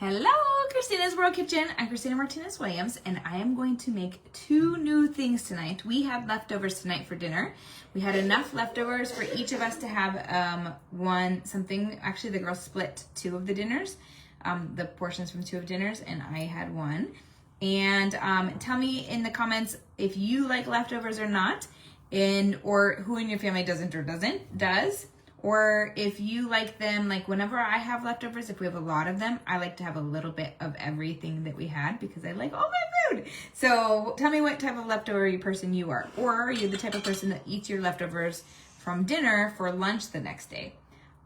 Hello, Christina's World Kitchen. I'm Christina Martinez Williams, and I am going to make two new things tonight. We had leftovers tonight for dinner. We had enough leftovers for each of us to have something. Actually, the girls split two of the dinners, the portions from two of dinners, and I had one. And tell me in the comments if you like leftovers or not, or who in your family doesn't or does. Or if you like them, like whenever I have leftovers, if we have a lot of them, I like to have a little bit of everything that we had because I like all my food. So tell me what type of leftover person you are. Or are you the type of person that eats your leftovers from dinner for lunch the next day?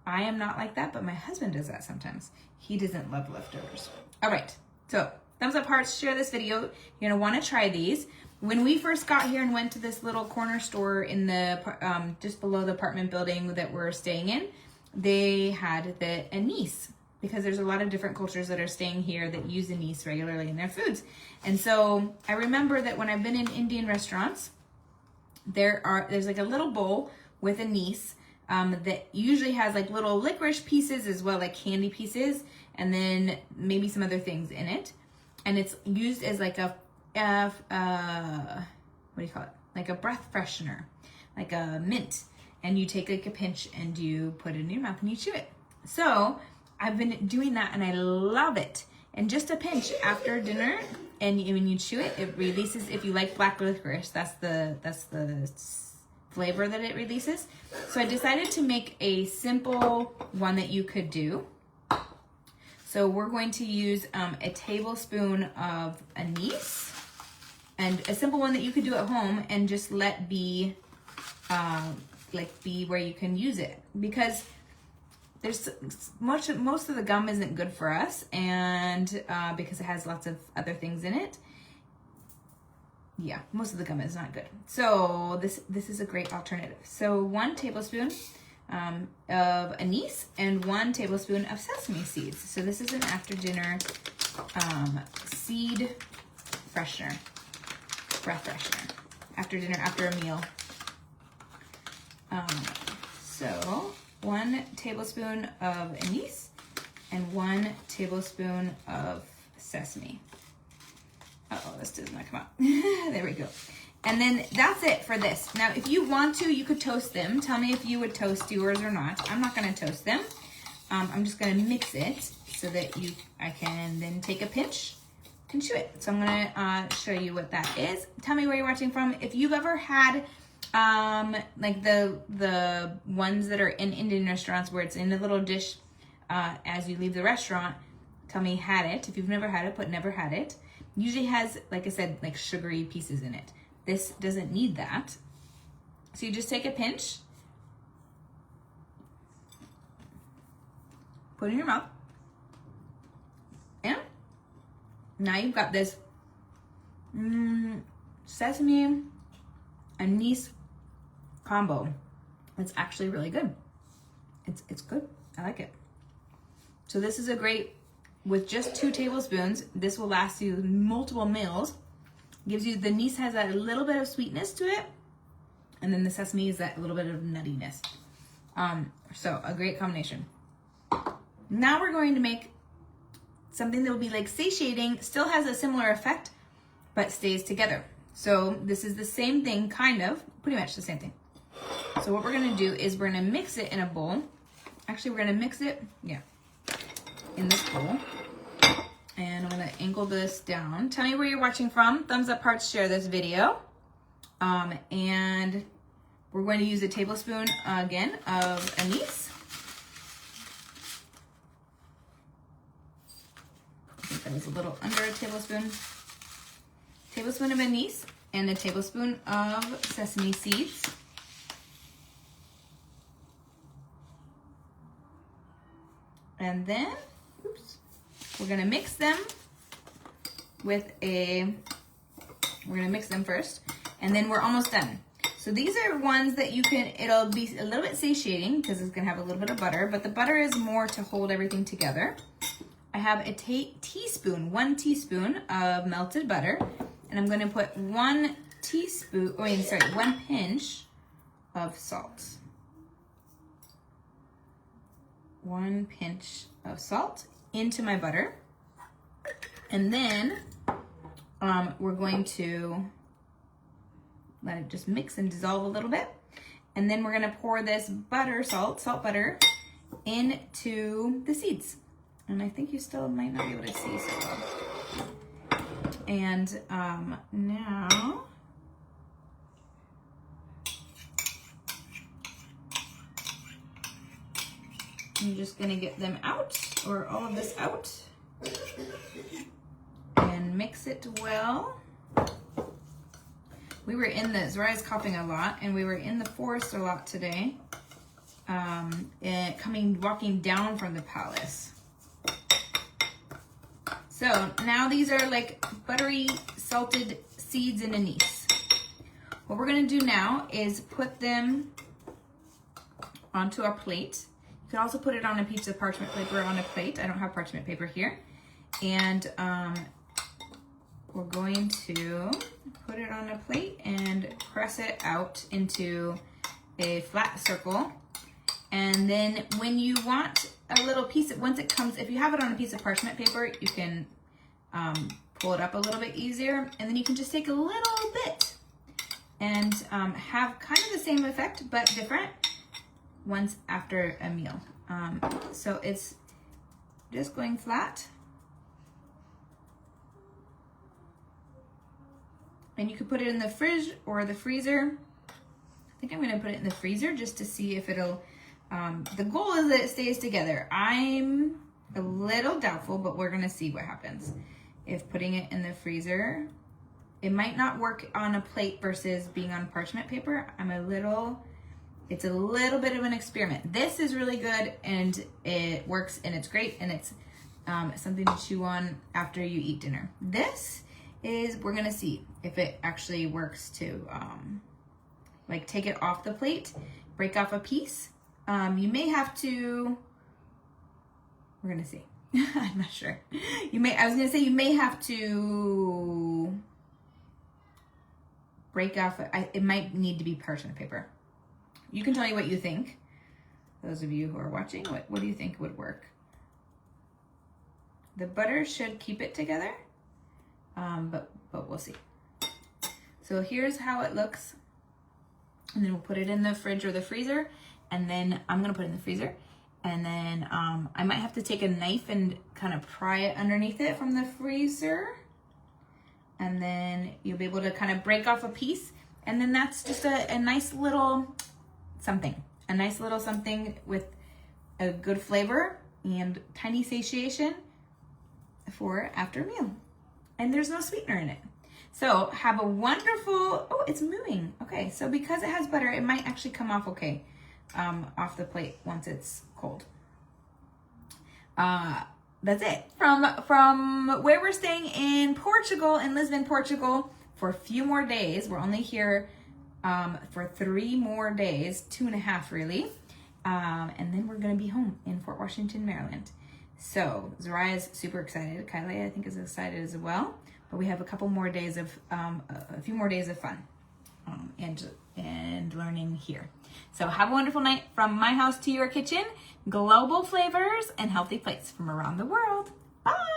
I am not like that, but my husband does that sometimes. He doesn't love leftovers. All right, so thumbs up, hearts, share this video. You're gonna wanna try these. When we first got here and went to this little corner store in the just below the apartment building that we're staying in, they had the anise because there's a lot of different cultures that are staying here that use anise regularly in their foods. And so I remember that when I've been in Indian restaurants, there's like a little bowl with anise that usually has like little licorice pieces as well, like candy pieces, and then maybe some other things in it. And it's used as like a what do you call it? Like a breath freshener, like a mint. And you take like a pinch and you put it in your mouth and you chew it. So I've been doing that and I love it. And just a pinch after dinner, and when you chew it, it releases. If you like black licorice, that's the flavor that it releases. So I decided to make a simple one that you could do. So we're going to use a tablespoon of anise, and a simple one that you could do at home and just let be where you can use it, because there's most of the gum isn't good for us, and because it has lots of other things in it. Yeah, most of the gum is not good. So this is a great alternative. So 1 tablespoon of anise and 1 tablespoon of sesame seeds. So this is an after dinner seed freshener, breath freshener, after dinner, after a meal. So 1 tablespoon of anise and 1 tablespoon of sesame. Uh-oh, this does not come out. There we go. And then that's it for this. Now, if you want to, you could toast them. Tell me if you would toast yours or not. I'm not going to toast them. I'm just going to mix it so that I can then take a pinch and chew it. So I'm going to show you what that is. Tell me where you're watching from. If you've ever had like the ones that are in Indian restaurants where it's in a little dish as you leave the restaurant, tell me had it. If you've never had it, put never had it. Usually has, like I said, like sugary pieces in it. This doesn't need that. So you just take a pinch, put it in your mouth, and now you've got this sesame anise combo. It's actually really good. It's good. I like it. So this is a great, with just 2 tablespoons, this will last you multiple meals. Gives you, the anise has that little bit of sweetness to it, and then the sesame is that little bit of nuttiness. So a great combination. Now we're going to make something that will be like satiating, still has a similar effect, but stays together. So this is the same thing, kind of, pretty much the same thing. So what we're gonna do is we're gonna mix it in a bowl. Actually, we're gonna mix it, in this bowl. And I'm gonna angle this down. Tell me where you're watching from. Thumbs up, hearts, share this video. And we're going to use a tablespoon, again, of anise. I think that was a little under a tablespoon. Tablespoon of anise and a tablespoon of sesame seeds. And then, we're gonna mix them we're gonna mix them first, and then we're almost done. So these are ones that it'll be a little bit satiating because it's gonna have a little bit of butter, but the butter is more to hold everything together. I have a 1 teaspoon of melted butter, and I'm gonna put 1 pinch of salt. 1 pinch of salt into my butter. And then we're going to let it just mix and dissolve a little bit. And then we're gonna pour this butter, salt butter, into the seeds. And I think you still might not be able to see so well. And now, I'm just gonna get them out, or all of this out, and mix it well. We were in the, Zariah's coughing a lot, and we were in the forest a lot today, walking down from the palace. So now these are like buttery salted seeds in anise. What we're gonna do now is put them onto our plate. You can also put it on a piece of parchment paper on a plate. I don't have parchment paper here. And we're going to put it on a plate and press it out into a flat circle. And then when you want a little piece, once it comes, if you have it on a piece of parchment paper, you can pull it up a little bit easier. And then you can just take a little bit and have kind of the same effect, but different once after a meal. So it's just going flat. And you could put it in the fridge or the freezer. I think I'm gonna put it in the freezer just to see if it'll, the goal is that it stays together. I'm a little doubtful, but we're gonna see what happens. If putting it in the freezer, it might not work on a plate versus being on parchment paper. It's a little bit of an experiment. This is really good and it works and it's great and it's something to chew on after you eat dinner. This is, we're gonna see if it actually works to like take it off the plate, break off a piece. You may have to, we're gonna see. I'm not sure. I was gonna say you may have to break off, it might need to be parchment paper. You can tell me what you think. Those of you who are watching, what do you think would work? The butter should keep it together, but we'll see. So here's how it looks. And then we'll put it in the fridge or the freezer. And then I'm gonna put it in the freezer. And then I might have to take a knife and kind of pry it underneath it from the freezer. And then you'll be able to kind of break off a piece. And then that's just a nice little something. A nice little something with a good flavor and tiny satiation for after a meal. And there's no sweetener in it. So have a wonderful, oh, it's mooing. Okay, so because it has butter, it might actually come off okay off the plate once it's cold. That's it. From where we're staying in Portugal, in Lisbon, Portugal, for a few more days. We're only here for 3 more days, 2.5 really. And then we're gonna be home in Fort Washington, Maryland. So Zariah's super excited. Kylie, I think, is excited as well. But we have a couple more days of, a few more days of fun and learning here. So have a wonderful night from my house to your kitchen. Global flavors and healthy plates from around the world. Bye.